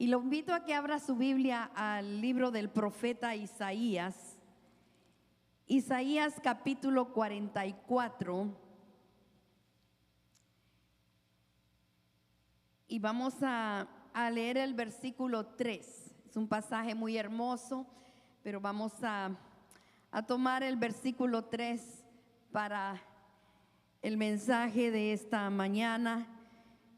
Y lo invito a que abra su Biblia al libro del profeta Isaías. Isaías capítulo 44. Y vamos a leer el versículo 3. Es un pasaje muy hermoso, pero vamos a tomar el versículo 3 para el mensaje de esta mañana.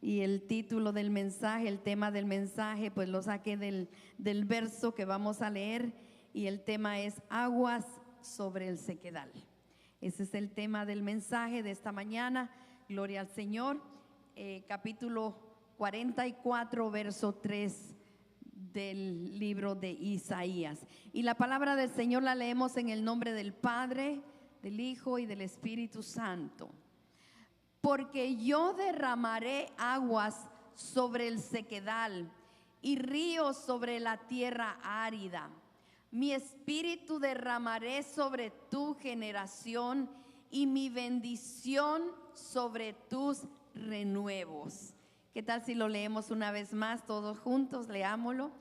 Y el título del mensaje, el tema del mensaje, pues lo saqué del verso que vamos a leer. Y el tema es aguas sobre el sequedal. Ese es el tema del mensaje de esta mañana. Gloria al Señor. Capítulo 44, verso 3 del libro de Isaías. Y la palabra del Señor la leemos en el nombre del Padre, del Hijo y del Espíritu Santo. Porque yo derramaré aguas sobre el sequedal y ríos sobre la tierra árida. Mi espíritu derramaré sobre tu generación y mi bendición sobre tus renuevos. ¿Qué tal si lo leemos una vez más todos juntos? Leámoslo.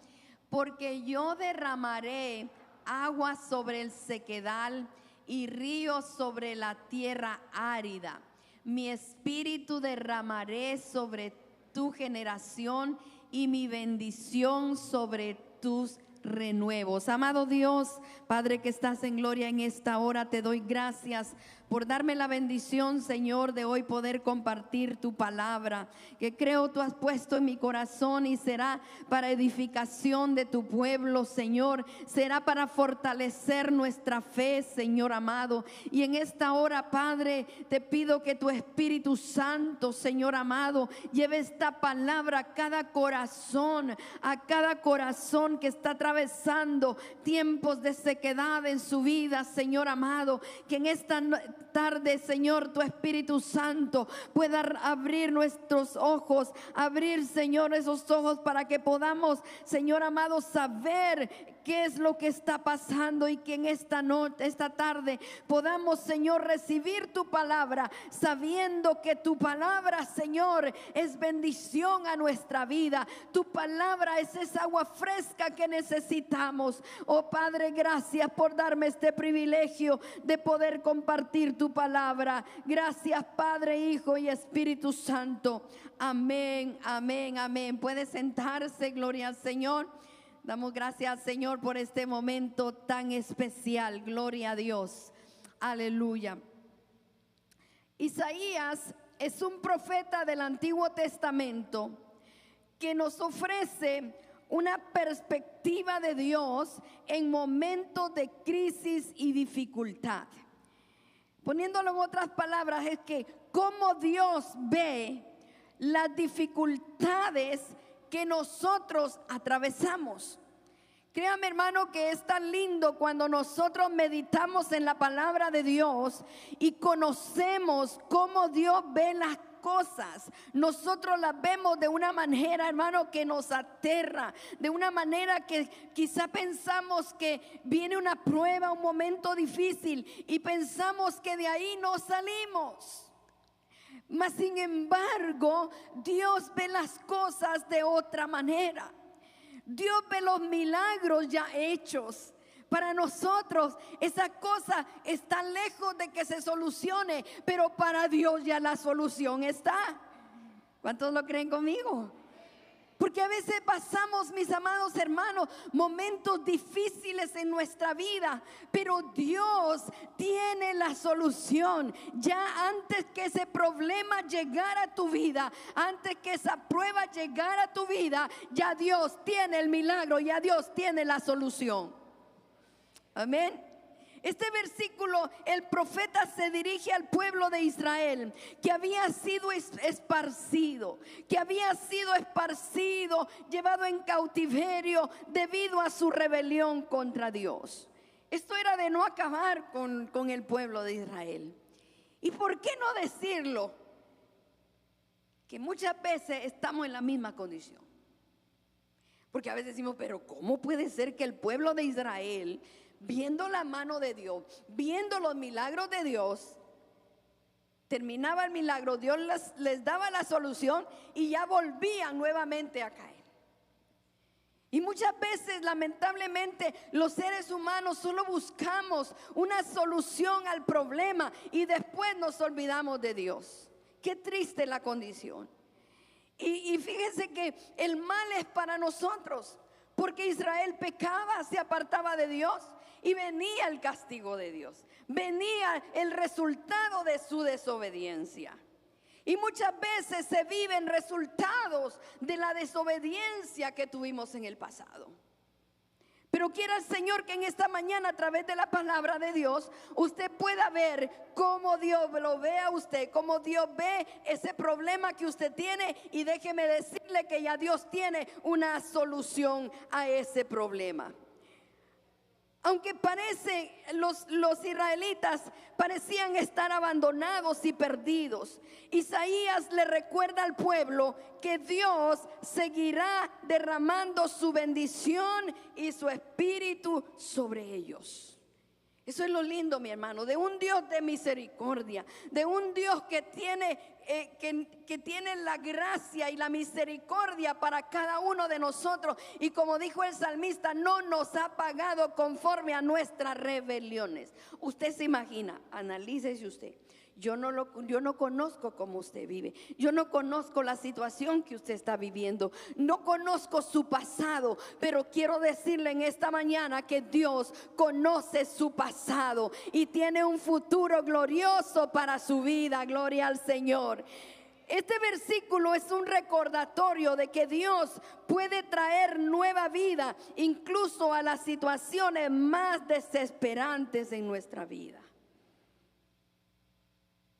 Porque yo derramaré aguas sobre el sequedal y ríos sobre la tierra árida. Mi espíritu derramaré sobre tu generación y mi bendición sobre tus renuevos. Amado Dios, Padre que estás en gloria, en esta hora te doy gracias por darme la bendición, Señor, de hoy poder compartir tu palabra, que creo tú has puesto en mi corazón y será para edificación de tu pueblo, Señor. Será para fortalecer nuestra fe, Señor amado. Y en esta hora, Padre, te pido que tu Espíritu Santo, Señor amado, lleve esta palabra a cada corazón que está atravesando tiempos de sequedad en su vida, Señor amado. Que en esta tarde, Señor, tu Espíritu Santo pueda abrir nuestros ojos, abrir, Señor, esos ojos para que podamos, Señor amado, saber qué es lo que está pasando y que en esta tarde podamos, Señor, recibir tu palabra, sabiendo que tu palabra, Señor, es bendición a nuestra vida. Tu palabra es esa agua fresca que necesitamos. Oh Padre, gracias por darme este privilegio de poder compartir tu palabra. Gracias, Padre, Hijo y Espíritu Santo. Amén, amén, amén. Puede sentarse, gloria al Señor. Damos gracias, Señor, por este momento tan especial. Gloria a Dios. Aleluya. Isaías es un profeta del Antiguo Testamento que nos ofrece una perspectiva de Dios en momentos de crisis y dificultad. Poniéndolo en otras palabras, es que cómo Dios ve las dificultades que nosotros atravesamos. Créame, hermano, que es tan lindo cuando nosotros meditamos en la palabra de Dios y conocemos cómo Dios ve las cosas. Nosotros las vemos de una manera, hermano, que nos aterra, de una manera que quizá pensamos que viene una prueba, un momento difícil y pensamos que de ahí no salimos. Mas sin embargo, Dios ve las cosas de otra manera. Dios ve los milagros ya hechos. Para nosotros esa cosa está lejos de que se solucione, pero para Dios ya la solución está. ¿Cuántos lo creen conmigo? Porque a veces pasamos, mis amados hermanos, momentos difíciles en nuestra vida, pero Dios tiene la solución. Ya antes que ese problema llegara a tu vida, antes que esa prueba llegara a tu vida, ya Dios tiene el milagro, ya Dios tiene la solución. Amén. Este versículo, el profeta se dirige al pueblo de Israel que había sido esparcido, llevado en cautiverio debido a su rebelión contra Dios. Esto era de no acabar con el pueblo de Israel. ¿Y por qué no decirlo? Que muchas veces estamos en la misma condición. Porque a veces decimos, pero ¿cómo puede ser que el pueblo de Israel, viendo la mano de Dios, viendo los milagros de Dios, terminaba el milagro, Dios les daba la solución y ya volvían nuevamente a caer? Y muchas veces, lamentablemente, los seres humanos solo buscamos una solución al problema y después nos olvidamos de Dios. Qué triste la condición. Y fíjense que el mal es para nosotros, porque Israel pecaba, se apartaba de Dios y venía el castigo de Dios. Venía el resultado de su desobediencia. Y muchas veces se viven resultados de la desobediencia que tuvimos en el pasado. Pero quiera el Señor que en esta mañana, a través de la palabra de Dios, usted pueda ver cómo Dios lo ve a usted, cómo Dios ve ese problema que usted tiene. Y déjeme decirle que ya Dios tiene una solución a ese problema. Aunque los israelitas parecían estar abandonados y perdidos, Isaías le recuerda al pueblo que Dios seguirá derramando su bendición y su espíritu sobre ellos. Eso es lo lindo, mi hermano, de un Dios de misericordia, de un Dios que tiene la gracia y la misericordia para cada uno de nosotros. Y como dijo el salmista, no nos ha pagado conforme a nuestras rebeliones. Usted se imagina, analícese usted. Yo no conozco cómo usted vive. Yo no conozco la situación que usted está viviendo. No conozco su pasado. Pero quiero decirle en esta mañana que Dios conoce su pasado y tiene un futuro glorioso para su vida. Gloria al Señor. Este versículo es un recordatorio de que Dios puede traer nueva vida incluso a las situaciones más desesperantes en nuestra vida.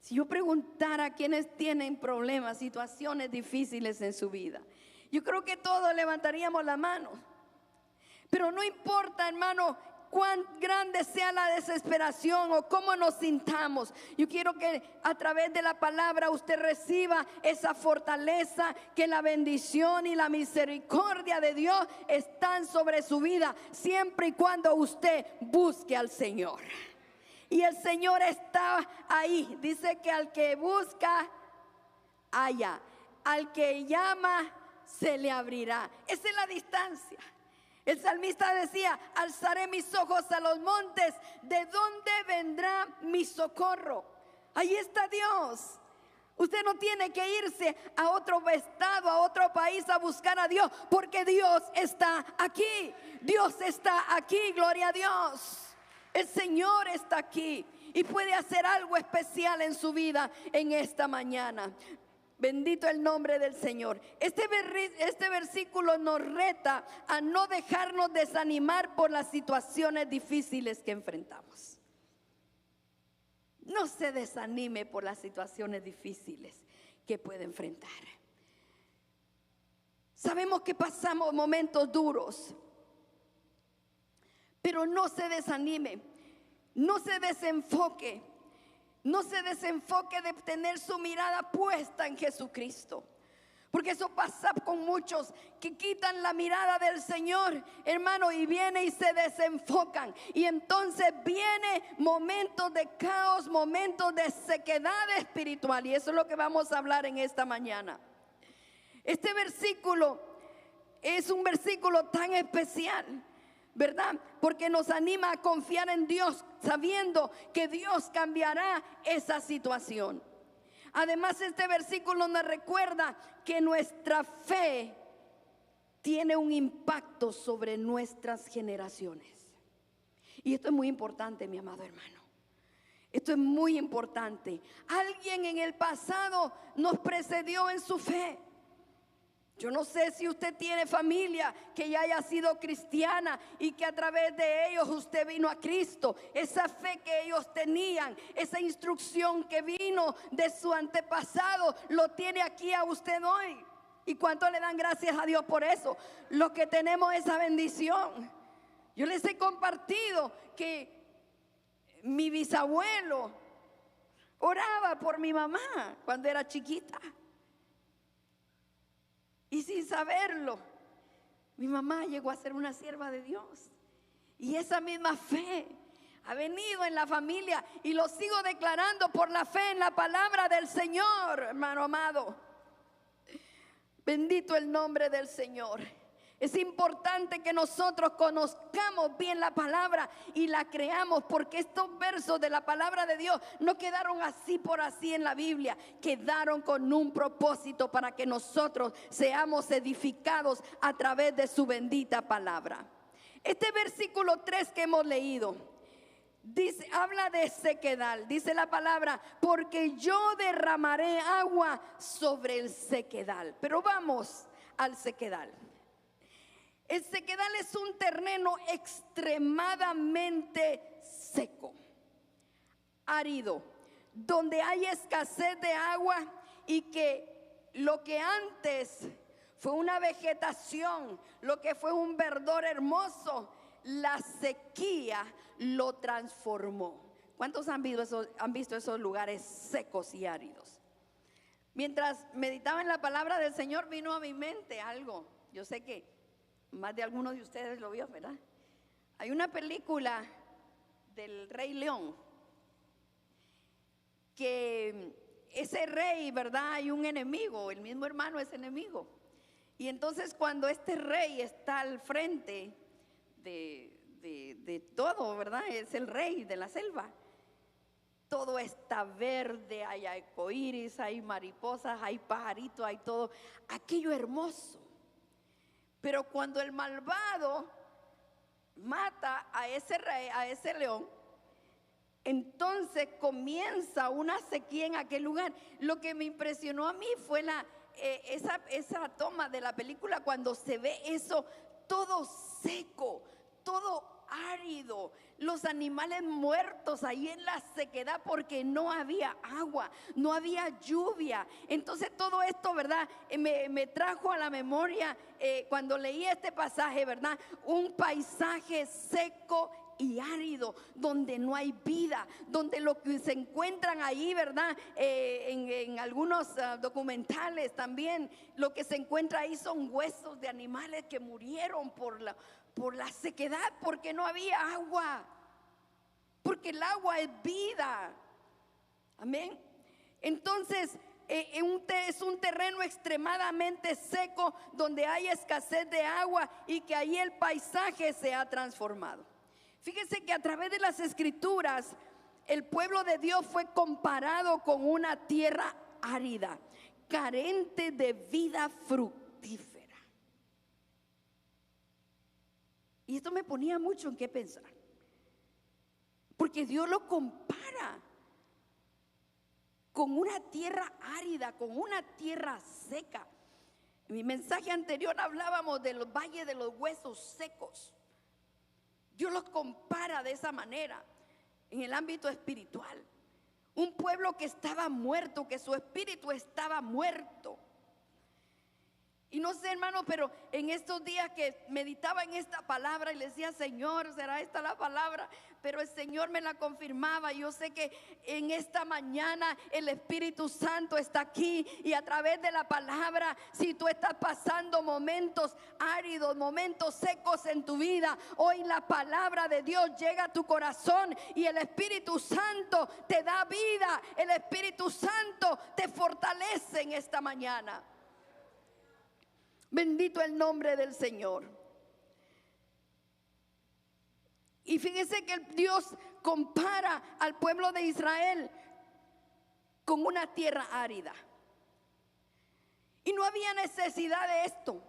Si yo preguntara a quienes tienen problemas, situaciones difíciles en su vida, yo creo que todos levantaríamos la mano. Pero no importa, hermano, cuán grande sea la desesperación o cómo nos sintamos. Yo quiero que a través de la palabra usted reciba esa fortaleza, que la bendición y la misericordia de Dios están sobre su vida siempre y cuando usted busque al Señor. Y el Señor está ahí. Dice que al que busca, halla. Al que llama, se le abrirá. Esa es la distancia. El salmista decía: alzaré mis ojos a los montes, ¿de dónde vendrá mi socorro? Ahí está Dios. Usted no tiene que irse a otro estado, a otro país a buscar a Dios, porque Dios está aquí. Dios está aquí, gloria a Dios. El Señor está aquí y puede hacer algo especial en su vida en esta mañana. Bendito el nombre del Señor. Este versículo nos reta a no dejarnos desanimar por las situaciones difíciles que enfrentamos. No se desanime por las situaciones difíciles que puede enfrentar. Sabemos que pasamos momentos duros, pero no se desanime, no se desenfoque. No se desenfoque de tener su mirada puesta en Jesucristo. Porque eso pasa con muchos que quitan la mirada del Señor, hermano, y viene y se desenfocan. Y entonces viene momentos de caos, momentos de sequedad espiritual. Y eso es lo que vamos a hablar en esta mañana. Este versículo es un versículo tan especial, ¿verdad? Porque nos anima a confiar en Dios, sabiendo que Dios cambiará esa situación. Además, este versículo nos recuerda que nuestra fe tiene un impacto sobre nuestras generaciones. Y esto es muy importante, mi amado hermano. Esto es muy importante. Alguien en el pasado nos precedió en su fe. Yo no sé si usted tiene familia que ya haya sido cristiana y que a través de ellos usted vino a Cristo. Esa fe que ellos tenían, esa instrucción que vino de su antepasado, lo tiene aquí a usted hoy. ¿Y cuánto le dan gracias a Dios por eso? Los que tenemos esa bendición. Yo les he compartido que mi bisabuelo oraba por mi mamá cuando era chiquita. Y sin saberlo, mi mamá llegó a ser una sierva de Dios. Y esa misma fe ha venido en la familia. Y lo sigo declarando por la fe en la palabra del Señor, hermano amado. Bendito el nombre del Señor. Es importante que nosotros conozcamos bien la palabra y la creamos, porque estos versos de la palabra de Dios no quedaron así por así en la Biblia, quedaron con un propósito para que nosotros seamos edificados a través de su bendita palabra. Este versículo 3 que hemos leído dice, habla de sequedal. Dice la palabra, porque yo derramaré agua sobre el sequedal. Pero vamos al sequedal. El sequedal es un terreno extremadamente seco, árido, donde hay escasez de agua y que lo que antes fue una vegetación, lo que fue un verdor hermoso, la sequía lo transformó. ¿Cuántos han visto esos lugares secos y áridos? Mientras meditaba en la palabra del Señor, vino a mi mente algo. Yo sé que más de algunos de ustedes lo vio, ¿verdad? Hay una película del Rey León, que ese rey, ¿verdad? Hay un enemigo, el mismo hermano es enemigo. Y entonces cuando este rey está al frente de todo, ¿verdad? Es el rey de la selva. Todo está verde, hay arcoíris, hay mariposas, hay pajaritos, hay todo. Aquello hermoso. Pero cuando el malvado mata a ese rey, a ese león, entonces comienza una sequía en aquel lugar. Lo que me impresionó a mí fue esa toma de la película cuando se ve eso todo seco, todo árido, los animales muertos ahí en la sequedad porque no había agua, no había lluvia. Entonces todo esto, ¿verdad? Me trajo a la memoria cuando leí este pasaje, ¿verdad? Un paisaje seco y árido, donde no hay vida, donde lo que se encuentran ahí, ¿verdad? En algunos documentales también, lo que se encuentra ahí son huesos de animales que murieron por la sequedad, porque no había agua, porque el agua es vida. Amén. Entonces es un terreno extremadamente seco, donde hay escasez de agua y que ahí el paisaje se ha transformado. Fíjense que a través de las escrituras el pueblo de Dios fue comparado con una tierra árida, carente de vida fructífera. Y esto me ponía mucho en qué pensar, porque Dios lo compara con una tierra árida, con una tierra seca. En mi mensaje anterior hablábamos de los valles de los huesos secos. Dios los compara de esa manera en el ámbito espiritual. Un pueblo que estaba muerto, que su espíritu estaba muerto. Y no sé, hermano, pero en estos días que meditaba en esta palabra y le decía, Señor, ¿será esta la palabra? Pero el Señor me la confirmaba. Yo sé que en esta mañana el Espíritu Santo está aquí, y a través de la palabra, si tú estás pasando momentos áridos, momentos secos en tu vida, hoy la palabra de Dios llega a tu corazón y el Espíritu Santo te da vida. El Espíritu Santo te fortalece en esta mañana. Bendito el nombre del Señor. Y fíjese que Dios compara al pueblo de Israel con una tierra árida. Y no había necesidad de esto,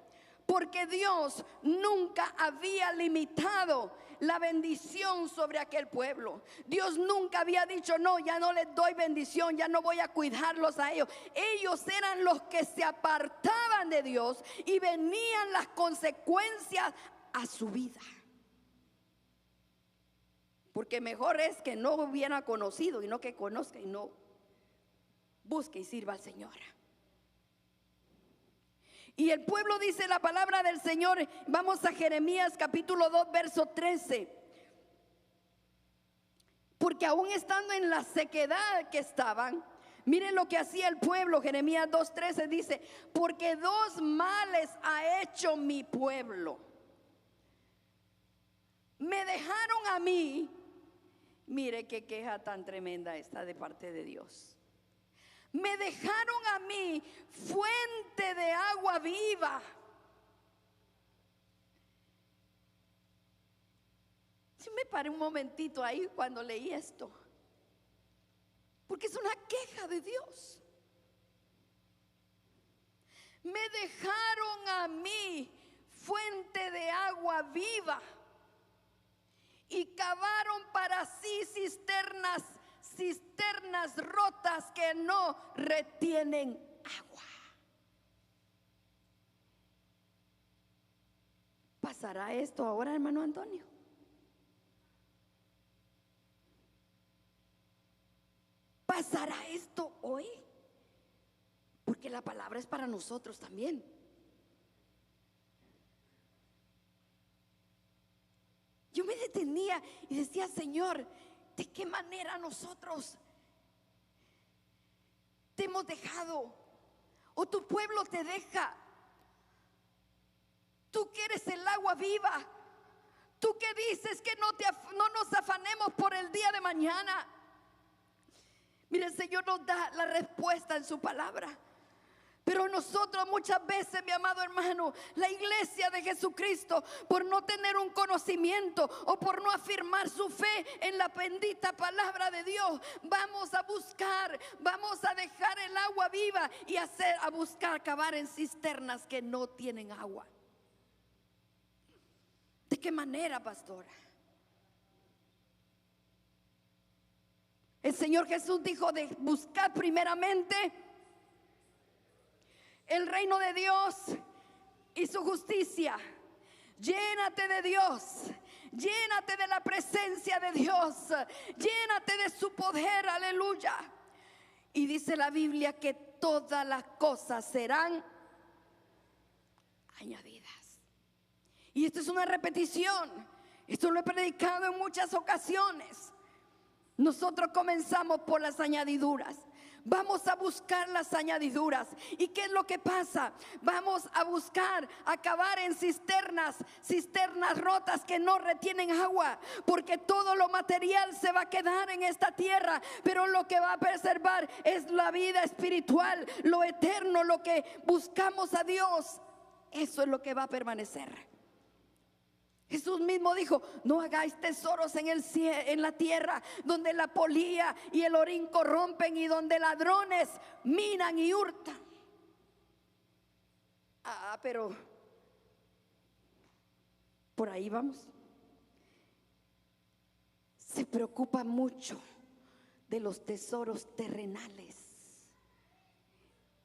porque Dios nunca había limitado la bendición sobre aquel pueblo. Dios nunca había dicho, no, ya no les doy bendición, ya no voy a cuidarlos a ellos. Ellos eran los que se apartaban de Dios y venían las consecuencias a su vida. Porque mejor es que no hubiera conocido y no que conozca y no busque y sirva al Señor. Y el pueblo, dice la palabra del Señor, vamos a Jeremías capítulo 2 verso 13. Porque aún estando en la sequedad que estaban, miren lo que hacía el pueblo. Jeremías 2:13 dice, porque dos males ha hecho mi pueblo. Me dejaron a mí. Mire qué queja tan tremenda esta de parte de Dios. Me dejaron a mí fuente de agua viva, me paré un momentito ahí cuando leí esto, porque es una queja de Dios. Me dejaron a mí fuente de agua viva y cavaron para sí cisternas rotas que no retienen agua. ¿Pasará esto ahora, hermano Antonio? ¿Pasará esto hoy? Porque la palabra es para nosotros también. Yo me detenía y decía, Señor, ¿de qué manera nosotros te hemos dejado? O tu pueblo te deja. Tú que eres el agua viva. Tú que dices que no nos afanemos por el día de mañana. Mire, el Señor nos da la respuesta en su palabra. Pero nosotros muchas veces, mi amado hermano, la iglesia de Jesucristo, por no tener un conocimiento o por no afirmar su fe en la bendita palabra de Dios, vamos a buscar, vamos a dejar el agua viva y a buscar cavar en cisternas que no tienen agua. ¿De qué manera, pastora? El Señor Jesús dijo de buscar primeramente el reino de Dios y su justicia. Llénate de Dios, llénate de la presencia de Dios, llénate de su poder, aleluya. Y dice la Biblia que todas las cosas serán añadidas. Y esto es una repetición, esto lo he predicado en muchas ocasiones. Nosotros comenzamos por las añadiduras. Vamos a buscar las añadiduras. ¿Y qué es lo que pasa? Vamos a buscar, a cavar en cisternas rotas que no retienen agua, porque todo lo material se va a quedar en esta tierra, pero lo que va a preservar es la vida espiritual, lo eterno, lo que buscamos a Dios. Eso es lo que va a permanecer. Jesús mismo dijo, no hagáis tesoros en la tierra, donde la polía y el orín corrompen y donde ladrones minan y hurtan. Pero por ahí vamos. Se preocupa mucho de los tesoros terrenales.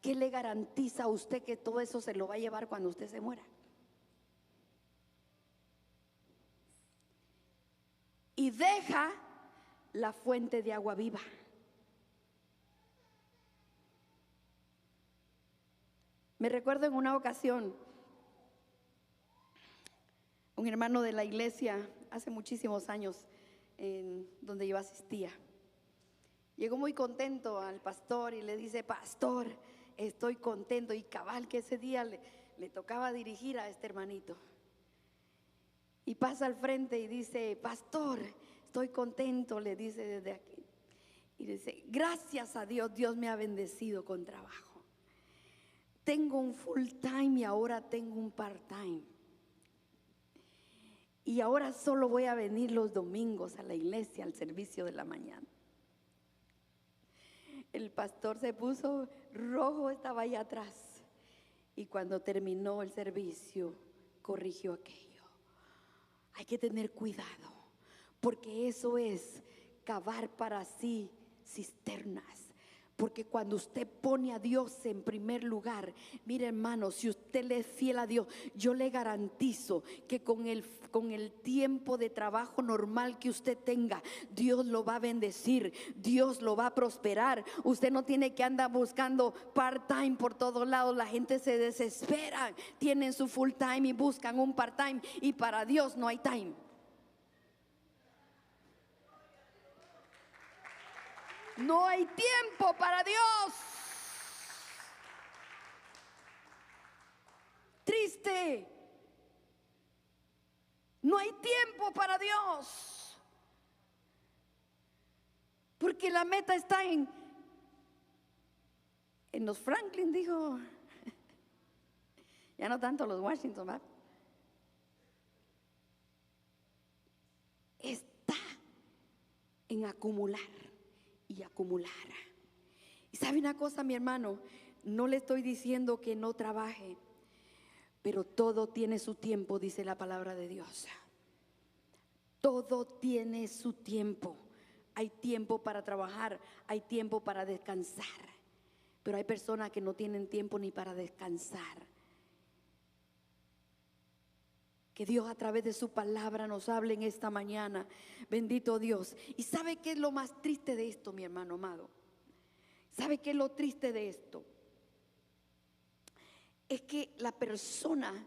¿Qué le garantiza a usted que todo eso se lo va a llevar cuando usted se muera? Y deja la fuente de agua viva. Me recuerdo en una ocasión, un hermano de la iglesia, hace muchísimos años, en donde yo asistía, llegó muy contento al pastor y le dice, pastor, estoy contento. Y cabal que ese día le tocaba dirigir a este hermanito. Y pasa al frente y dice, pastor, estoy contento, le dice desde aquí. Y dice, gracias a Dios, Dios me ha bendecido con trabajo. Tengo un full time y ahora tengo un part time. Y ahora solo voy a venir los domingos a la iglesia, al servicio de la mañana. El pastor se puso rojo, estaba allá atrás. Y cuando terminó el servicio, corrigió aquello. Hay que tener cuidado, porque eso es cavar para sí cisternas. Porque cuando usted pone a Dios en primer lugar, mire hermano, si usted le es fiel a Dios, yo le garantizo que con el tiempo de trabajo normal que usted tenga, Dios lo va a bendecir, Dios lo va a prosperar. Usted no tiene que andar buscando part-time por todos lados. La gente se desespera, tienen su full-time y buscan un part-time, y para Dios no hay time. No hay tiempo para Dios. Triste. No hay tiempo para Dios. Porque la meta está en los Franklin, dijo. Ya no tanto los Washington, ¿verdad? en acumular y acumular. Y sabe una cosa, mi hermano, no le estoy diciendo que no trabaje, pero todo tiene su tiempo, dice la palabra de Dios. Todo tiene su tiempo. Hay tiempo para trabajar, hay tiempo para descansar, pero hay personas que no tienen tiempo ni para descansar. Que Dios a través de su palabra nos hable en esta mañana. Bendito Dios. ¿Y sabe qué es lo más triste de esto, mi hermano amado? ¿Sabe qué es lo triste de esto? Es que la persona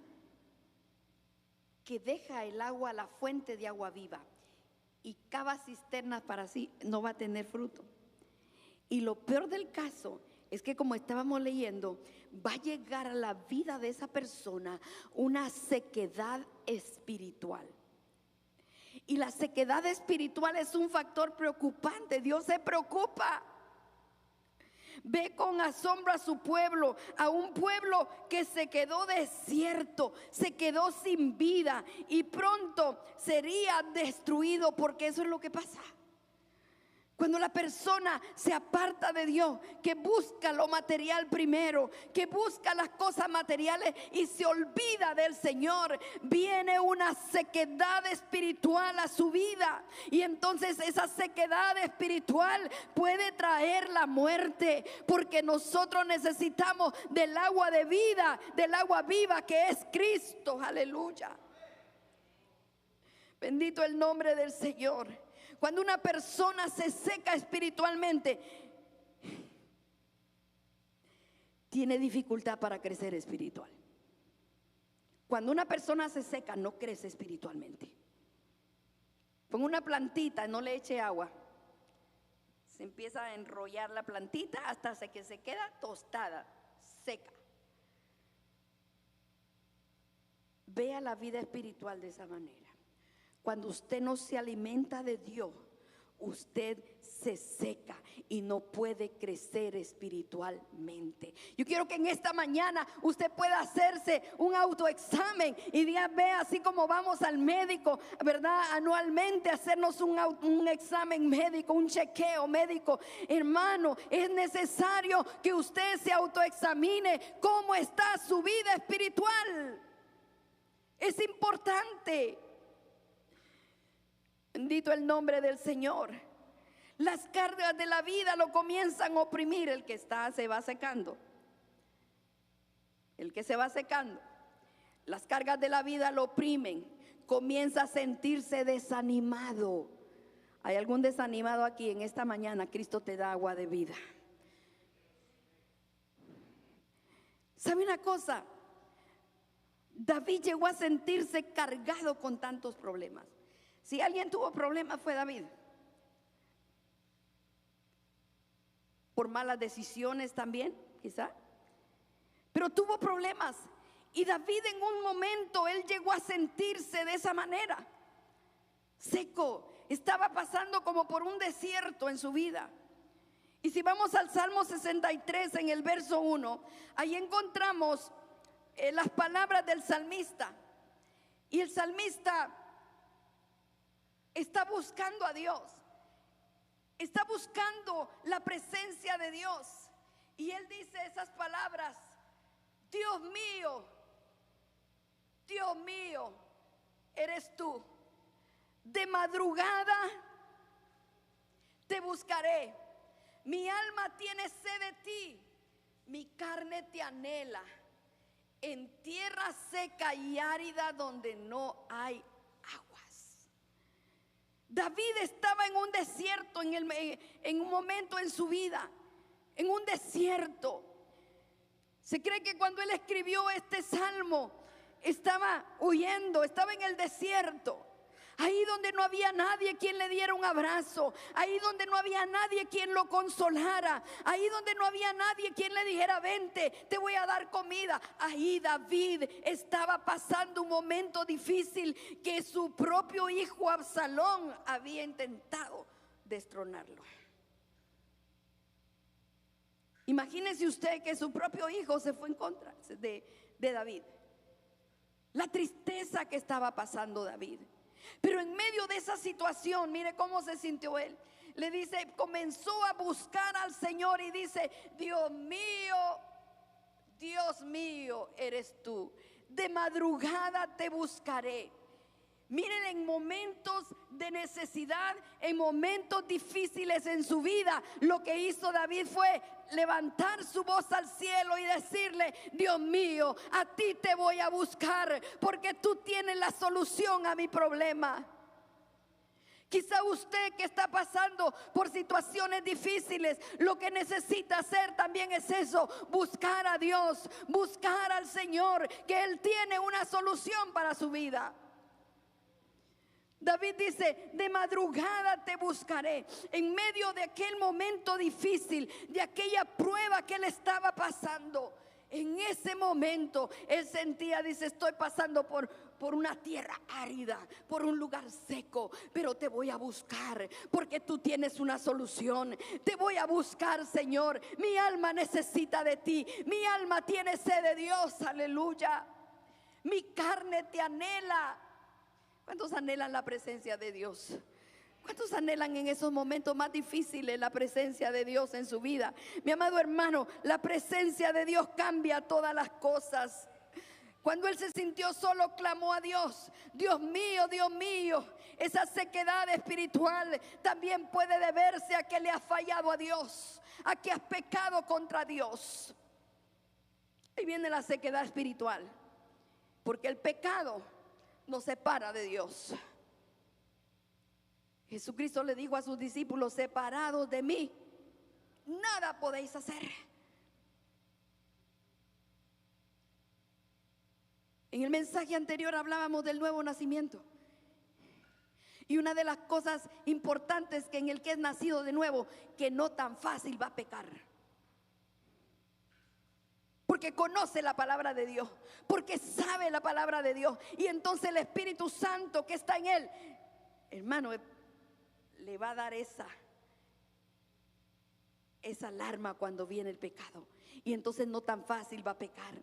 que deja el agua, la fuente de agua viva, y cava cisternas para sí, no va a tener fruto. Y lo peor del caso es que, como estábamos leyendo, va a llegar a la vida de esa persona una sequedad espiritual. Y la sequedad espiritual es un factor preocupante. Dios se preocupa. Ve con asombro a su pueblo, a un pueblo que se quedó desierto, se quedó sin vida y pronto sería destruido, porque eso es lo que pasa. Cuando la persona se aparta de Dios, que busca lo material primero, que busca las cosas materiales y se olvida del Señor, viene una sequedad espiritual a su vida. Y entonces esa sequedad espiritual puede traer la muerte, porque nosotros necesitamos del agua de vida, del agua viva que es Cristo. Aleluya. Bendito el nombre del Señor. Cuando una persona se seca espiritualmente, tiene dificultad para crecer espiritual. Cuando una persona se seca, no crece espiritualmente. Ponga una plantita, no le eche agua. Se empieza a enrollar la plantita hasta que se queda tostada, seca. Vea la vida espiritual de esa manera. Cuando usted no se alimenta de Dios, usted se seca y no puede crecer espiritualmente. Yo quiero que en esta mañana usted pueda hacerse un autoexamen y diga, ve, así como vamos al médico, ¿verdad? Anualmente hacernos un examen médico, un chequeo médico. Hermano, es necesario que usted se autoexamine cómo está su vida espiritual. Es importante. Bendito el nombre del Señor. Las cargas de la vida lo comienzan a oprimir. El que se va secando. El que se va secando. Las cargas de la vida lo oprimen. Comienza a sentirse desanimado. ¿Hay algún desanimado aquí en esta mañana? Cristo te da agua de vida. ¿Sabe una cosa? David llegó a sentirse cargado con tantos problemas. Si alguien tuvo problemas fue David. Por malas decisiones también, quizá. Pero tuvo problemas. Y David en un momento, él llegó a sentirse de esa manera. Seco. Estaba pasando como por un desierto en su vida. Y si vamos al Salmo 63 en el verso 1, ahí encontramos las palabras del salmista. Y el salmista está buscando a Dios, está buscando la presencia de Dios, y él dice esas palabras: Dios mío, eres tú. De madrugada te buscaré. Mi alma tiene sed de ti, mi carne te anhela en tierra seca y árida donde no hay aguas. David estaba en un desierto en un momento en su vida, en un desierto. Se cree que cuando él escribió este salmo estaba huyendo, estaba en el desierto. Ahí donde no había nadie quien le diera un abrazo, ahí donde no había nadie quien lo consolara, ahí donde no había nadie quien le dijera: vente, te voy a dar comida. Ahí David estaba pasando un momento difícil, que su propio hijo Absalón había intentado destronarlo. Imagínese usted que su propio hijo se fue en contra de David. La tristeza que estaba pasando David. Pero en medio de esa situación, mire cómo se sintió él. le dice, comenzó a buscar al Señor y dice, Dios mío eres tú. De madrugada te buscaré. Miren, en momentos de necesidad, en momentos difíciles en su vida, lo que hizo David fue levantar su voz al cielo y decirle, Dios mío, a ti te voy a buscar, porque tú tienes la solución a mi problema. Quizá usted que está pasando por situaciones difíciles, lo que necesita hacer también es eso, buscar a Dios, buscar al Señor, que Él tiene una solución para su vida. David dice, de madrugada te buscaré. En medio de aquel momento difícil, de aquella prueba que él estaba pasando, en ese momento él sentía, dice, estoy pasando por una tierra árida, por un lugar seco, pero te voy a buscar porque tú tienes una solución. Te voy a buscar, Señor. Mi alma necesita de ti. Mi alma tiene sed de Dios, aleluya. Mi carne te anhela. ¿Cuántos anhelan la presencia de Dios? ¿Cuántos anhelan en esos momentos más difíciles la presencia de Dios en su vida? Mi amado hermano, la presencia de Dios cambia todas las cosas. Cuando él se sintió solo, clamó a Dios, Dios mío, Dios mío. Esa sequedad espiritual también puede deberse a que le has fallado a Dios, a que has pecado contra Dios. Ahí viene la sequedad espiritual, porque el pecado nos separa de Dios. Jesucristo le dijo a sus discípulos, separados de mí, nada podéis hacer. En el mensaje anterior hablábamos del nuevo nacimiento. Y una de las cosas importantes que en el que es nacido de nuevo, que no tan fácil va a pecar. Porque conoce la palabra de Dios, porque sabe la palabra de Dios. Y entonces el Espíritu Santo que está en él, hermano, le va a dar esa alarma cuando viene el pecado. Y entonces no tan fácil va a pecar.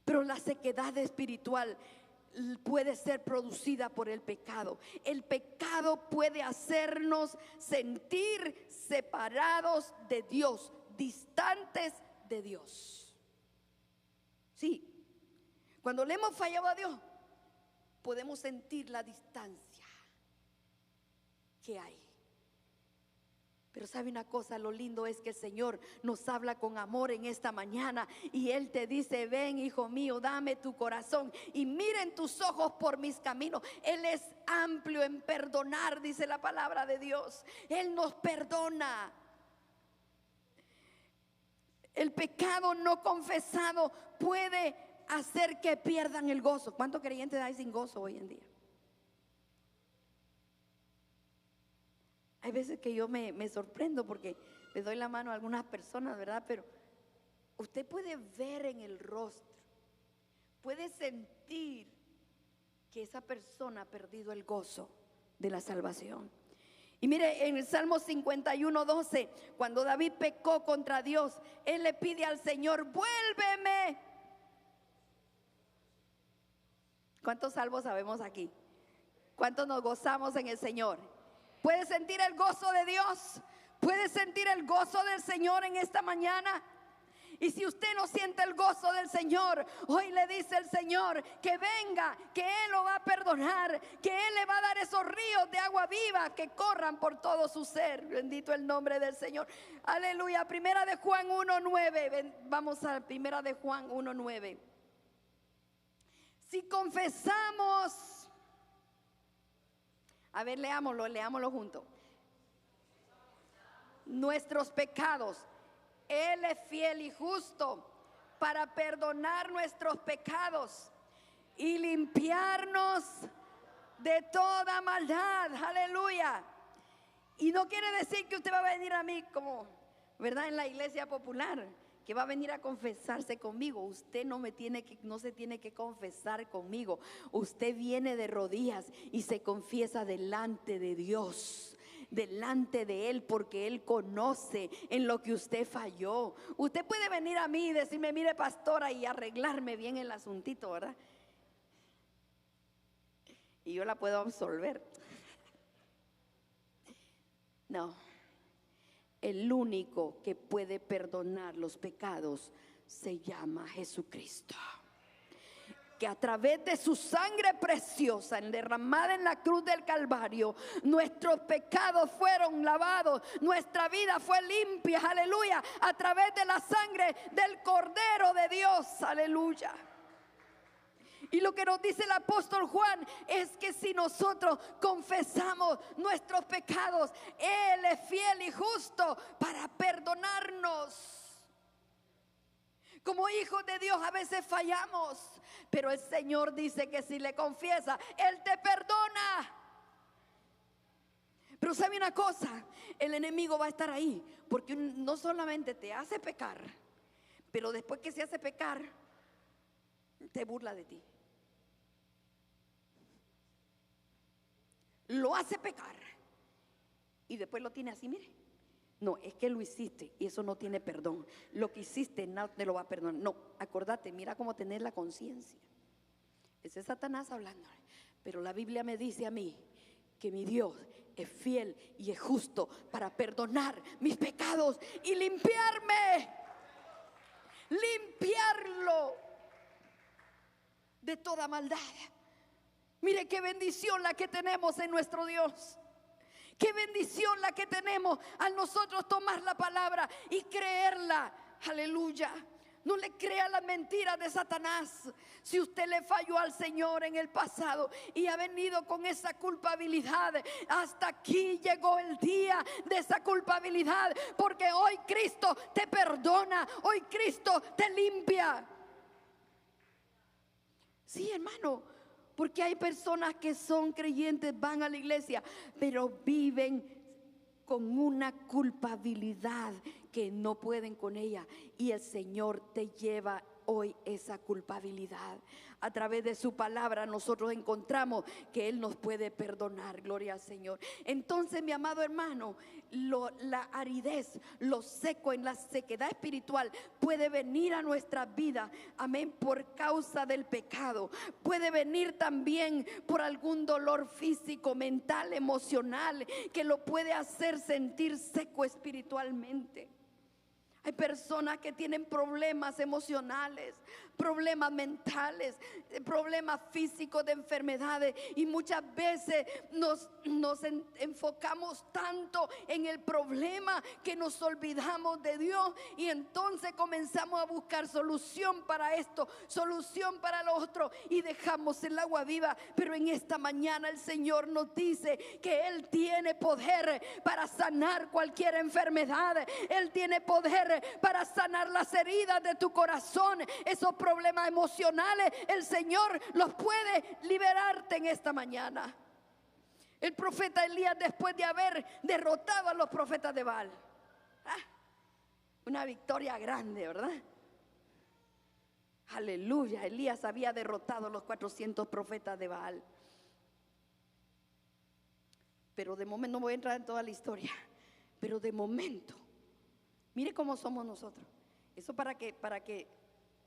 Pero la sequedad espiritual puede ser producida por el pecado. El pecado puede hacernos sentir separados de Dios, distantes de Dios. Sí, cuando le hemos fallado a Dios, podemos sentir la distancia que hay. Pero sabe una cosa, lo lindo es que el Señor nos habla con amor en esta mañana y Él te dice, ven hijo mío, dame tu corazón y miren tus ojos por mis caminos. Él es amplio en perdonar, dice la palabra de Dios. Él nos perdona. El pecado no confesado puede hacer que pierdan el gozo. ¿Cuántos creyentes hay sin gozo hoy en día? Hay veces que yo me sorprendo porque le doy la mano a algunas personas, ¿verdad? Pero usted puede ver en el rostro, puede sentir que esa persona ha perdido el gozo de la salvación. Y mire, en el Salmo 51:12, cuando David pecó contra Dios, él le pide al Señor, vuélveme. ¿Cuántos salmos sabemos aquí? ¿Cuántos nos gozamos en el Señor? ¿Puede sentir el gozo de Dios? ¿Puede sentir el gozo del Señor en esta mañana? Y si usted no siente el gozo del Señor, hoy le dice el Señor que venga, que Él lo va a perdonar, que Él le va a dar esos ríos de agua viva que corran por todo su ser. Bendito el nombre del Señor. Aleluya. Primera de Juan 1:9. Vamos a Primera de Juan 1:9. Si confesamos, a ver, leámoslo juntos. Nuestros pecados, Él es fiel y justo para perdonar nuestros pecados y limpiarnos de toda maldad. Aleluya. Y no quiere decir que usted va a venir a mí como, ¿verdad? En la iglesia popular, que va a venir a confesarse conmigo. Usted no se tiene que confesar conmigo. Usted viene de rodillas y se confiesa delante de Dios, delante de Él, porque Él conoce en lo que usted falló. Usted puede venir a mí y decirme, mire pastora, y arreglarme bien el asuntito, ¿verdad? Y yo la puedo absolver. No, el único que puede perdonar los pecados se llama Jesucristo, que a través de su sangre preciosa derramada en la cruz del Calvario, nuestros pecados fueron lavados, nuestra vida fue limpia, aleluya, a través de la sangre del Cordero de Dios, aleluya. Y lo que nos dice el apóstol Juan es que si nosotros confesamos nuestros pecados, Él es fiel y justo para perdonarnos. Como hijos de Dios a veces fallamos, pero el Señor dice que si le confiesa, Él te perdona. Pero sabe una cosa, el enemigo va a estar ahí, porque no solamente te hace pecar, pero después que se hace pecar, te burla de ti. Lo hace pecar y después lo tiene así, mire. No, es que lo hiciste y eso no tiene perdón. Lo que hiciste no te lo va a perdonar. No, acordate, mira cómo tener la conciencia. Ese es Satanás hablando. Pero la Biblia me dice a mí que mi Dios es fiel y es justo para perdonar mis pecados y limpiarme. Limpiarlo de toda maldad. Mire qué bendición la que tenemos en nuestro Dios. Qué bendición la que tenemos al nosotros tomar la palabra y creerla. Aleluya. No le crea las mentiras de Satanás. Si usted le falló al Señor en el pasado y ha venido con esa culpabilidad, hasta aquí llegó el día de esa culpabilidad, porque hoy Cristo te perdona, hoy Cristo te limpia. Sí, hermano. Porque hay personas que son creyentes, van a la iglesia, pero viven con una culpabilidad que no pueden con ella. Y el Señor te lleva hoy esa culpabilidad. A través de su palabra nosotros encontramos que Él nos puede perdonar. Gloria al Señor. Entonces, mi amado hermano, la aridez, lo seco en la sequedad espiritual puede venir a nuestra vida, amén, por causa del pecado. Puede venir también por algún dolor físico, mental, emocional, que lo puede hacer sentir seco espiritualmente. Hay personas que tienen problemas emocionales, problemas mentales, problemas físicos de enfermedades, y muchas veces nos enfocamos tanto en el problema que nos olvidamos de Dios, y entonces comenzamos a buscar solución para esto, solución para lo otro, y dejamos el agua viva. Pero en esta mañana el Señor nos dice que Él tiene poder para sanar cualquier enfermedad. Él tiene poder para sanar las heridas de tu corazón. Esos problemas emocionales, el Señor los puede liberarte en esta mañana. El profeta Elías, después de haber derrotado a los profetas de Baal, una victoria grande, ¿verdad? Aleluya. Elías había derrotado a los 400 profetas de Baal. Pero de momento, no voy a entrar en toda la historia, pero de momento, mire cómo somos nosotros. Eso para que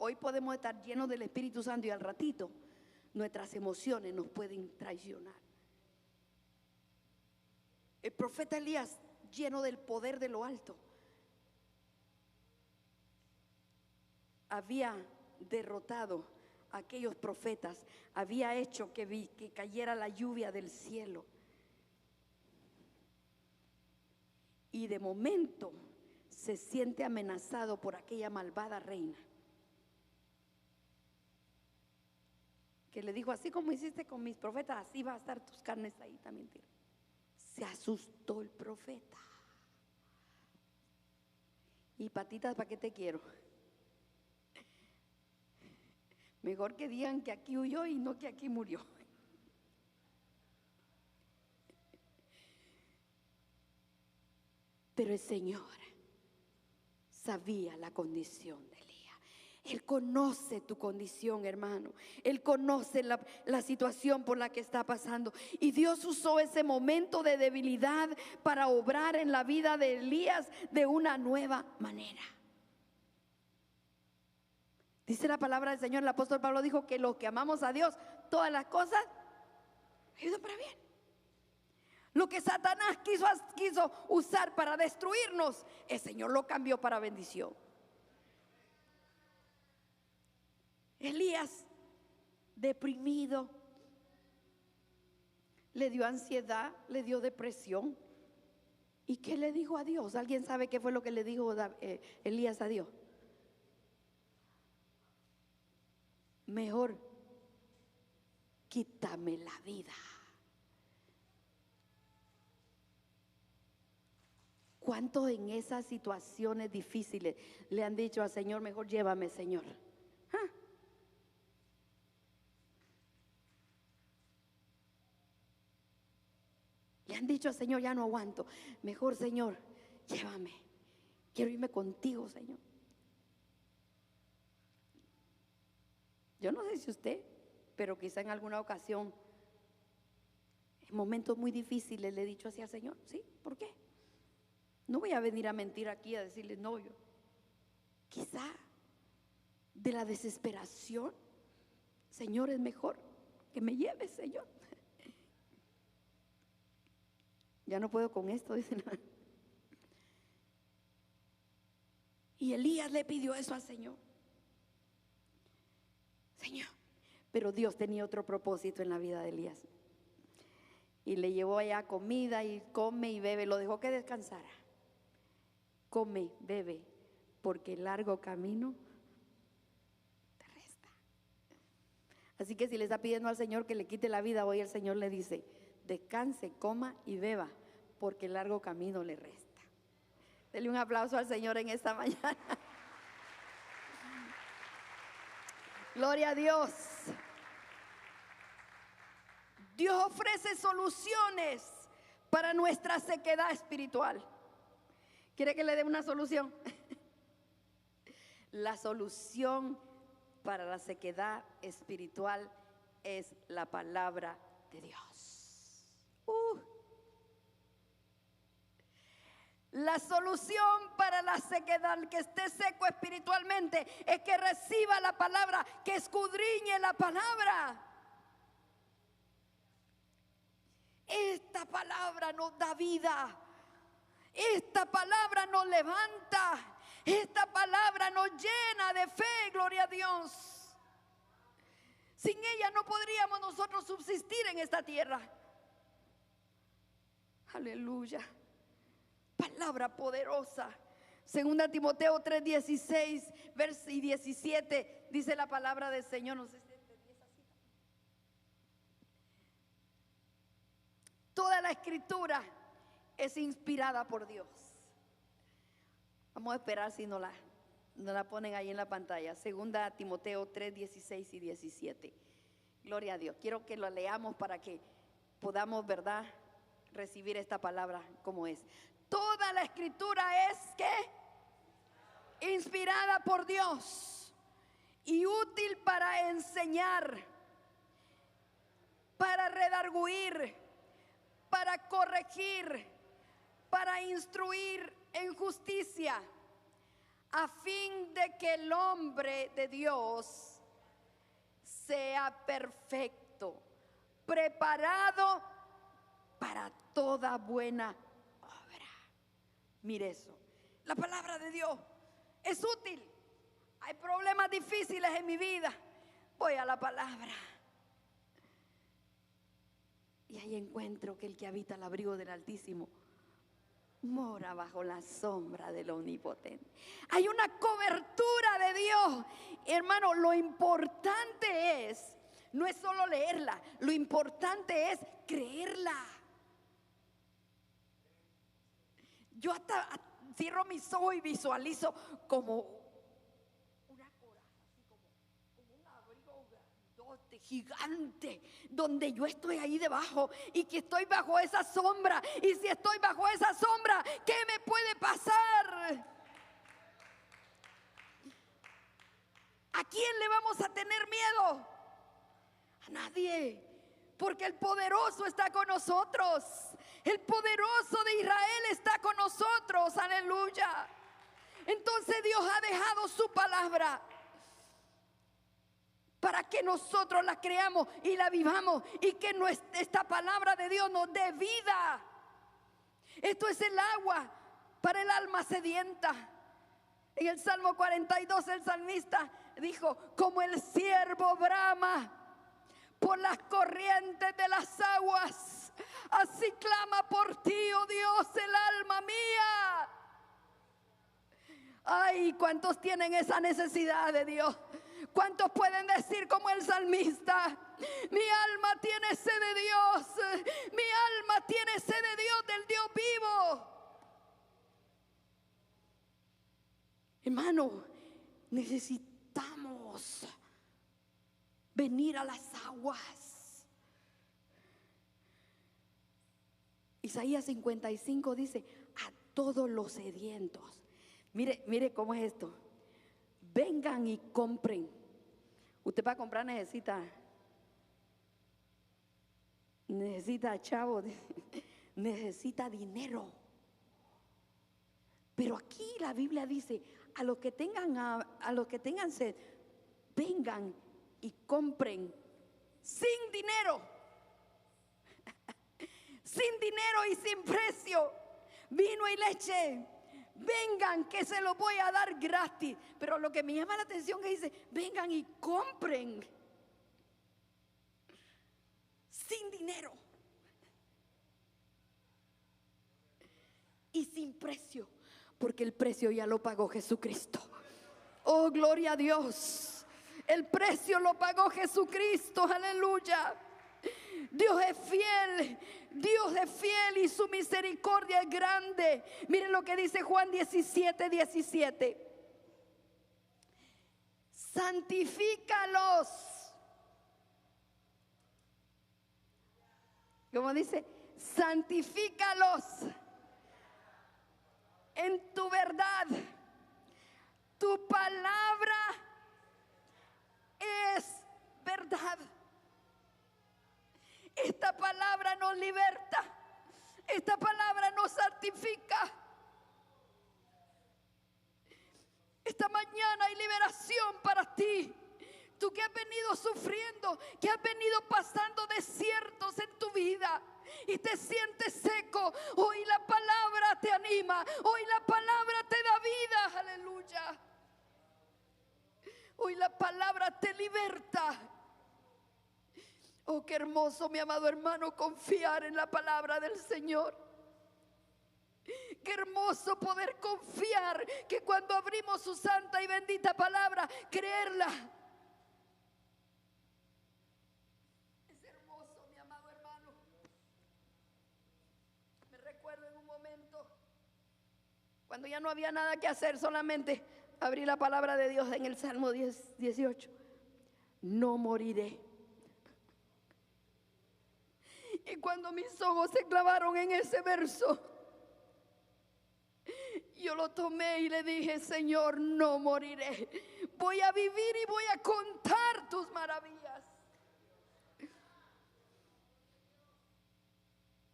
hoy podemos estar llenos del Espíritu Santo, y al ratito nuestras emociones nos pueden traicionar. El profeta Elías, lleno del poder de lo alto, había derrotado a aquellos profetas, había hecho que cayera la lluvia del cielo. Y de momento se siente amenazado por aquella malvada reina, que le dijo: así como hiciste con mis profetas, así va a estar tus carnes ahí también. Se asustó el profeta. Y patitas, ¿para qué te quiero? Mejor que digan que aquí huyó y no que aquí murió. Pero el Señor sabía la condición de Elías. Él conoce tu condición, hermano. Él conoce la situación por la que está pasando. Y Dios usó ese momento de debilidad para obrar en la vida de Elías de una nueva manera. Dice la palabra del Señor, el apóstol Pablo dijo que los que amamos a Dios, todas las cosas ayudan para bien. Lo que Satanás quiso usar para destruirnos, el Señor lo cambió para bendición. Elías, deprimido, le dio ansiedad, le dio depresión. ¿Y qué le dijo a Dios? ¿Alguien sabe qué fue lo que le dijo Elías a Dios? Mejor quítame la vida. ¿Cuántos en esas situaciones difíciles le han dicho al Señor, mejor llévame, Señor? ¿Ah? Le han dicho al Señor, ya no aguanto. Mejor, Señor, llévame. Quiero irme contigo, Señor. Yo no sé si usted, pero quizá en alguna ocasión, en momentos muy difíciles, le he dicho así al Señor. ¿Sí? ¿Por qué? No voy a venir a mentir aquí a decirle no. Yo quizá de la desesperación, Señor, es mejor que me lleves, Señor. Ya no puedo con esto, dice. Y Elías le pidió eso al Señor. Señor, pero Dios tenía otro propósito en la vida de Elías. Y le llevó allá comida y come y bebe, lo dejó que descansara. Come, bebe, porque el largo camino te resta. Así que si le está pidiendo al Señor que le quite la vida, hoy el Señor le dice, descanse, coma y beba, porque el largo camino le resta. Dele un aplauso al Señor en esta mañana. Gloria a Dios. Dios ofrece soluciones para nuestra sequedad espiritual. ¿Quiere que le dé una solución? La solución para la sequedad espiritual es la palabra de Dios. La solución para la sequedad, que esté seco espiritualmente, es que reciba la palabra, que escudriñe la palabra. Esta palabra nos da vida. Esta palabra nos levanta. Esta palabra nos llena de fe, gloria a Dios. Sin ella no podríamos nosotros subsistir en esta tierra. Aleluya. Palabra poderosa. Segunda Timoteo 3:16 verso 17 dice la palabra del Señor. No sé si entendí esa cita. Toda la escritura es inspirada por Dios. Vamos a esperar si no la ponen ahí en la pantalla. Segunda Timoteo 3:16 y 17. Gloria a Dios. Quiero que lo leamos para que podamos, ¿verdad?, recibir esta palabra como es. Toda la escritura es ¿qué? Inspirada por Dios y útil para enseñar, para redarguir, para corregir, para instruir en justicia, a fin de que el hombre de Dios sea perfecto, preparado para toda buena obra. Mire eso, la palabra de Dios es útil. Hay problemas difíciles en mi vida, voy a la palabra y ahí encuentro que el que habita al abrigo del Altísimo mora bajo la sombra del Omnipotente. Hay una cobertura de Dios, hermano. Lo importante no es solo leerla, lo importante es creerla. Yo hasta cierro mis ojos y visualizo como una coraza, así como un abrigo grandote, gigante, donde yo estoy ahí debajo y que estoy bajo esa sombra. Y si estoy bajo esa sombra, ¿qué me puede pasar? ¿A quién le vamos a tener miedo? A nadie, porque el poderoso está con nosotros. El poderoso de Israel está con nosotros, aleluya. Entonces Dios ha dejado su palabra para que nosotros la creamos y la vivamos y que esta palabra de Dios nos dé vida. Esto es el agua para el alma sedienta. En el Salmo 42 el salmista dijo: como el ciervo brama por las corrientes de las aguas, así clama por ti, oh Dios, el alma mía. Ay, ¿cuántos tienen esa necesidad de Dios? ¿Cuántos pueden decir como el salmista: mi alma tiene sed de Dios, mi alma tiene sed de Dios, del Dios vivo? Hermano, necesitamos venir a las aguas. Isaías 55 dice: a todos los sedientos. Mire cómo es esto. Vengan y compren. Usted para comprar necesita chavo, necesita dinero. Pero aquí la Biblia dice: a los que tengan sed, vengan y compren sin dinero. Sin dinero y sin precio, vino y leche. Vengan, que se los voy a dar gratis. Pero lo que me llama la atención es que dice: vengan y compren sin dinero y sin precio, porque el precio ya lo pagó Jesucristo. Oh, gloria a Dios. El precio lo pagó Jesucristo. Aleluya. Dios es fiel, Dios es fiel y su misericordia es grande. Miren lo que dice Juan 17:17. Santifícalos. ¿Cómo dice? Santifícalos en tu verdad. Tu palabra es verdad. Esta palabra nos liberta. Esta palabra nos santifica. Esta mañana hay liberación para ti. Tú que has venido sufriendo, que has venido pasando desiertos en tu vida y te sientes seco, hoy la palabra te anima. Hoy la palabra te da vida. Aleluya. Hoy la palabra te liberta. Oh, qué hermoso, mi amado hermano, confiar en la palabra del Señor. Qué hermoso poder confiar que cuando abrimos su santa y bendita palabra, creerla. Es hermoso, mi amado hermano. Me recuerdo en un momento cuando ya no había nada que hacer, solamente abrí la palabra de Dios en el Salmo 18. No moriré. Y cuando mis ojos se clavaron en ese verso, yo lo tomé y le dije: Señor, no moriré. Voy a vivir y voy a contar tus maravillas.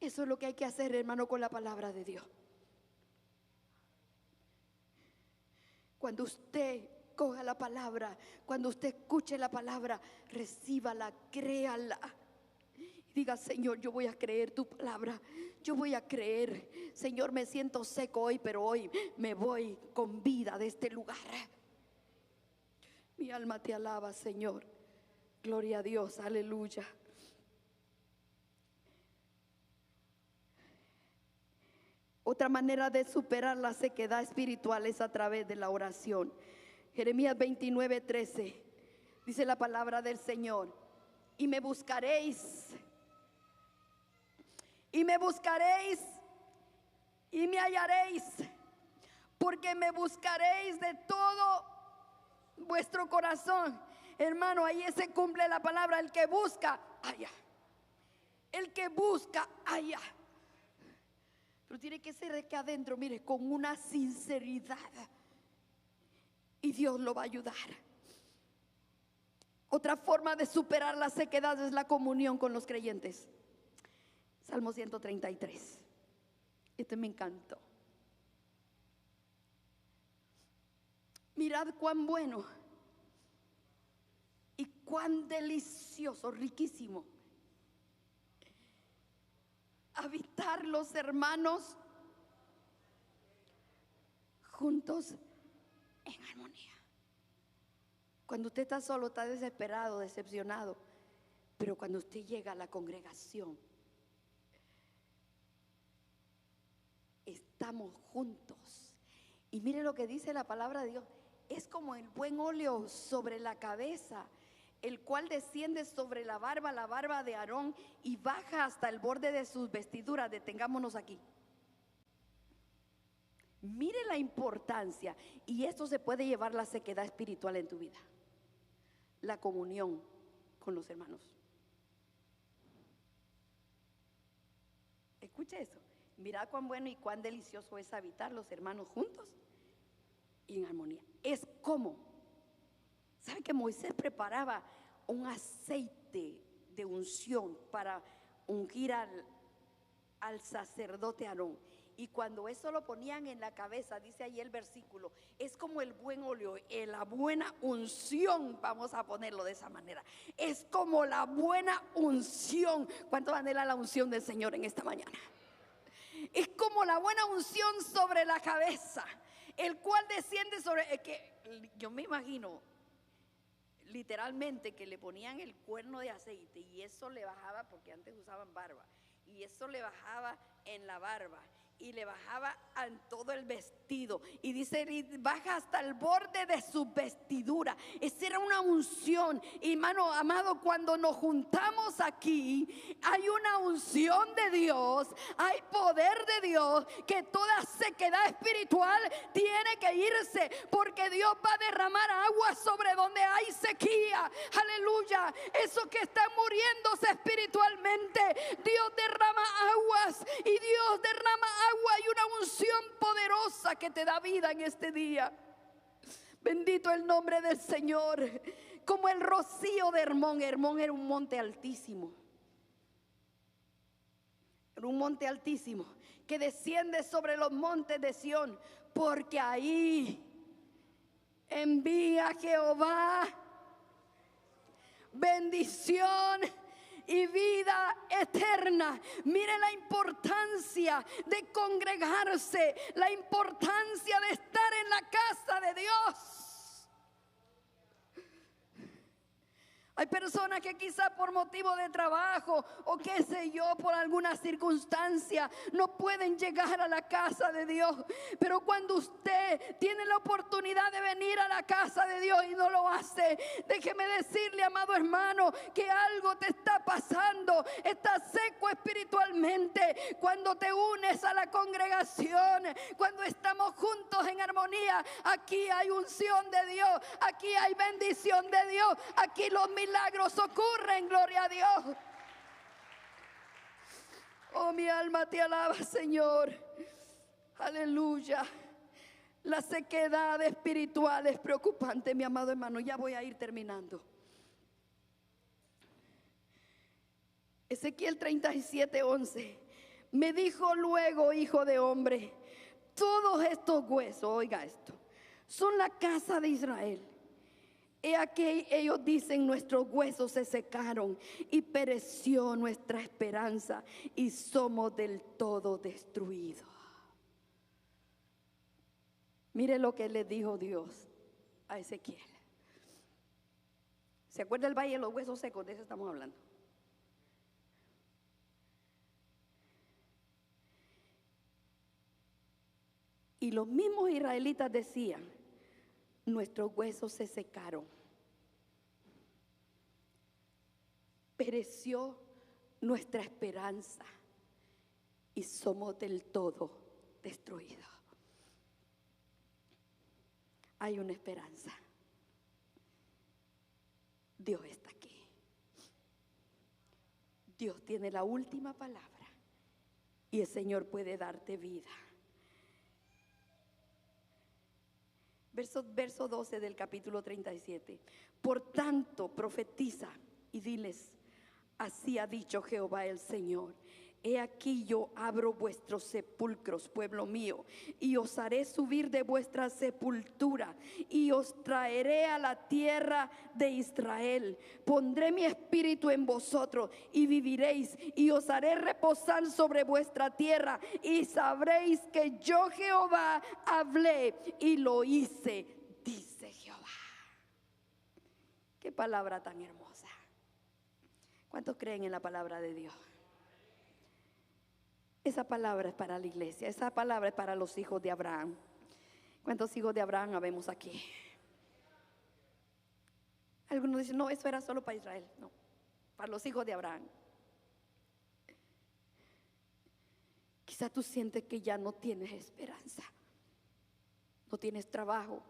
Eso es lo que hay que hacer, hermano, con la palabra de Dios. Cuando usted coja la palabra, cuando usted escuche la palabra, recíbala, créala. Diga: Señor, yo voy a creer tu palabra. Yo voy a creer. Señor, me siento seco hoy, pero hoy me voy con vida de este lugar. Mi alma te alaba, Señor. Gloria a Dios, aleluya. Otra manera de superar la sequedad espiritual es a través de la oración. Jeremías 29:13 dice la palabra del Señor: y me buscaréis y me hallaréis, porque me buscaréis de todo vuestro corazón. Hermano, ahí se cumple la palabra: el que busca, halla. El que busca, halla. Pero tiene que ser de aquí adentro, mire, con una sinceridad, y Dios lo va a ayudar. Otra forma de superar la sequedad es la comunión con los creyentes. Salmo 133. Este me encantó. Mirad cuán bueno y cuán delicioso, riquísimo, habitar los hermanos juntos en armonía. Cuando usted está solo, está desesperado, decepcionado, pero cuando usted llega a la congregación, estamos juntos. Y mire lo que dice la palabra de Dios: es como el buen óleo sobre la cabeza, el cual desciende sobre la barba de Aarón, y baja hasta el borde de sus vestiduras. Detengámonos aquí. Mire la importancia, y esto se puede llevar la sequedad espiritual en tu vida: la comunión con los hermanos. Escuche eso. Mira cuán bueno y cuán delicioso es habitar los hermanos juntos y en armonía. Es como, ¿sabe que Moisés preparaba un aceite de unción para ungir al sacerdote Aarón? Y cuando eso lo ponían en la cabeza, dice ahí el versículo, es como el buen óleo, la buena unción, vamos a ponerlo de esa manera. Es como la buena unción. ¿Cuánto anhela la unción del Señor en esta mañana? Es como la buena unción sobre la cabeza, el cual desciende sobre, que yo me imagino literalmente que le ponían el cuerno de aceite y eso le bajaba, porque antes usaban barba, y eso le bajaba en la barba y le bajaba en todo el vestido, y dice, baja hasta el borde de su vestidura. Esa era una unción. Y hermano amado, cuando nos juntamos aquí, hay una unción de Dios, hay poder de Dios, que toda sequedad espiritual tiene que irse, porque Dios va a derramar agua sobre donde hay sequía. Aleluya. Eso que está muriéndose espiritualmente, Dios derrama aguas, y Dios derrama agua y una unción poderosa que te da vida en este día. Bendito el nombre del Señor. Como el rocío de Hermón. Hermón era un monte altísimo. Era un monte altísimo que desciende sobre los montes de Sión, porque ahí envía Jehová bendición y vida eterna. Mire la importancia de congregarse, la importancia de estar en la casa de Dios. Hay personas que quizá por motivo de trabajo o qué sé yo, por alguna circunstancia, no pueden llegar a la casa de Dios. Pero cuando usted tiene la oportunidad de venir a la casa de Dios y no lo hace, déjeme decirle, amado hermano, que algo te está pasando. Estás seco espiritualmente. Cuando te unes a la congregación, cuando estamos juntos en armonía, aquí hay unción de Dios, aquí hay bendición de Dios, aquí los milagros ocurren, gloria a Dios. Oh, mi alma te alaba, Señor. Aleluya. La sequedad espiritual es preocupante, mi amado hermano. Ya voy a ir terminando. Ezequiel 37:11. Me dijo luego, hijo de hombre, todos estos huesos, oiga esto, son la casa de Israel. He aquí ellos dicen, nuestros huesos se secaron y pereció nuestra esperanza y somos del todo destruidos. Mire lo que le dijo Dios a Ezequiel. ¿Se acuerda el valle de los huesos secos? De eso estamos hablando. Y los mismos israelitas decían, nuestros huesos se secaron, pereció nuestra esperanza y somos del todo destruidos. Hay una esperanza. Dios está aquí. Dios tiene la última palabra y el Señor puede darte vida. Verso 12 del capítulo 37. Por tanto, profetiza y diles, así ha dicho Jehová el Señor, He aquí yo abro vuestros sepulcros, pueblo mío, y os haré subir de vuestra sepultura, y os traeré a la tierra de Israel. Pondré mi espíritu en vosotros, y viviréis, y os haré reposar sobre vuestra tierra, y sabréis que yo Jehová hablé y lo hice, dice Jehová. Qué palabra tan hermosa. ¿Cuántos creen en la palabra de Dios? Esa palabra es para la iglesia, esa palabra es para los hijos de Abraham. ¿Cuántos hijos de Abraham habemos aquí? Algunos dicen, no, eso era solo para Israel. No, para los hijos de Abraham. Quizá tú sientes que ya no tienes esperanza, no tienes trabajo,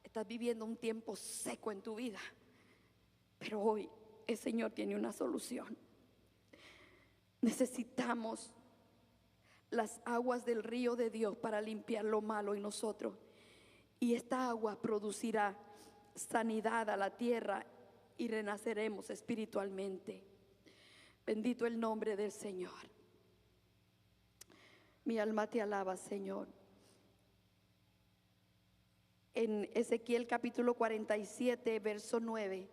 estás viviendo un tiempo seco en tu vida, pero hoy el Señor tiene una solución. Necesitamos las aguas del río de Dios para limpiar lo malo en nosotros, y esta agua producirá sanidad a la tierra y renaceremos espiritualmente. Bendito el nombre del Señor. Mi alma te alaba, Señor. En Ezequiel capítulo 47, verso 9.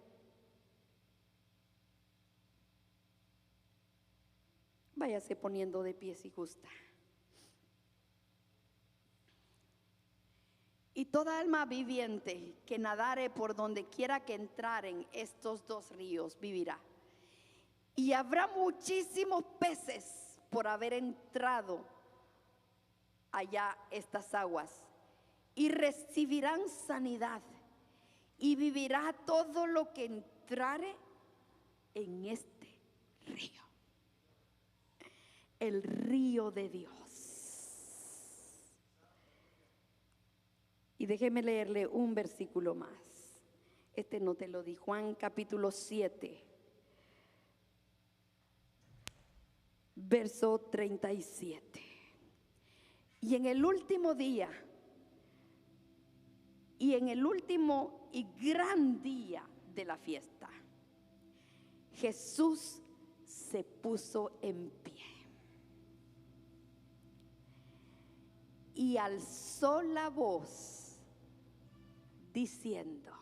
Váyase poniendo de pie si gusta. Y toda alma viviente que nadare por donde quiera que entraren estos dos ríos vivirá. Y habrá muchísimos peces por haber entrado allá estas aguas, y recibirán sanidad, y vivirá todo lo que entrare en este río. El río de Dios. Y déjeme leerle un versículo más. Este no te lo di. Juan capítulo 7, verso 37. Y en el último día, y en el último y gran día de la fiesta, Jesús se puso en pie y alzó la voz diciendo.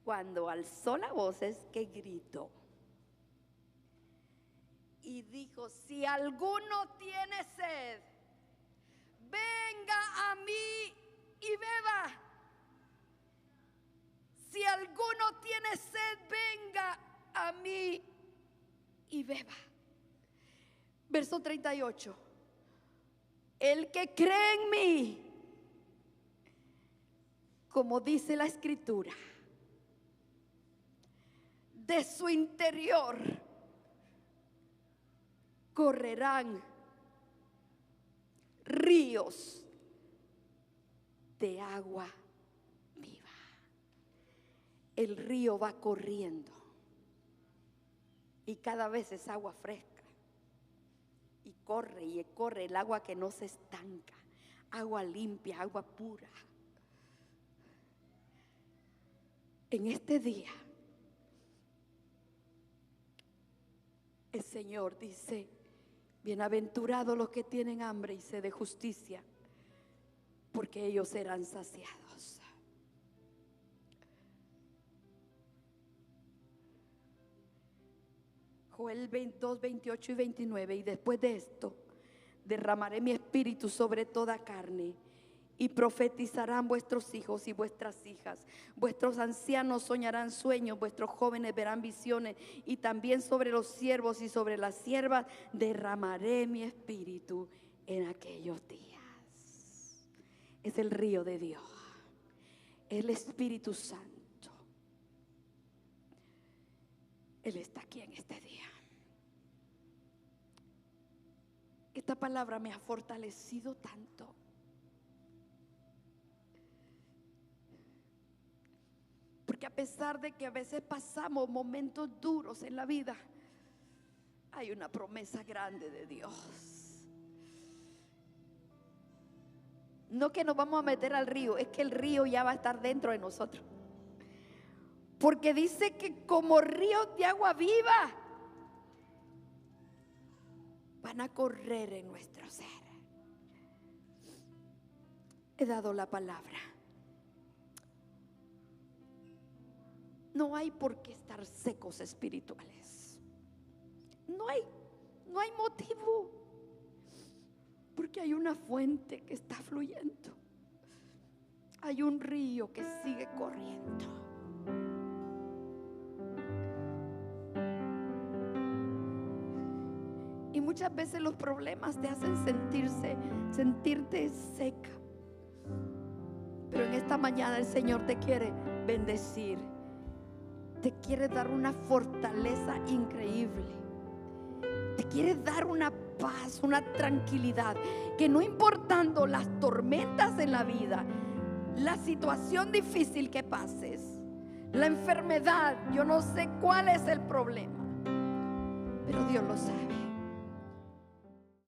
Cuando alzó la voz es que gritó y dijo: si alguno tiene sed, venga a mí y beba. Si alguno tiene sed, venga a mí y beba. Verso 38. El que cree en mí, como dice la Escritura, de su interior correrán ríos de agua viva. El río va corriendo y cada vez es agua fresca, y corre el agua que no se estanca, agua limpia, agua pura. En este día el Señor dice: bienaventurados los que tienen hambre y sed de justicia, porque ellos serán saciados. Joel 2, 28 y 29. Y después de esto derramaré mi espíritu sobre toda carne, y profetizarán vuestros hijos y vuestras hijas. Vuestros ancianos soñarán sueños, vuestros jóvenes verán visiones, y también sobre los siervos y sobre las siervas derramaré mi espíritu en aquellos días. Es el río de Dios, el Espíritu Santo. Él está aquí en este día. Esta palabra me ha fortalecido tanto. Porque a pesar de que a veces pasamos momentos duros en la vida, hay una promesa grande de Dios. No que nos vamos a meter al río, es que el río ya va a estar dentro de nosotros. Porque dice que como ríos de agua viva van a correr en nuestro ser. He dado la palabra. No hay por qué estar secos espirituales. No hay motivo, porque hay una fuente que está fluyendo. Hay un río que sigue corriendo. Y muchas veces los problemas te hacen sentirte seca. Pero en esta mañana el Señor te quiere bendecir. Te quiere dar una fortaleza increíble. Te quiere dar una paz, una tranquilidad, que no importando las tormentas en la vida, la situación difícil que pases, la enfermedad, yo no sé cuál es el problema, pero Dios lo sabe.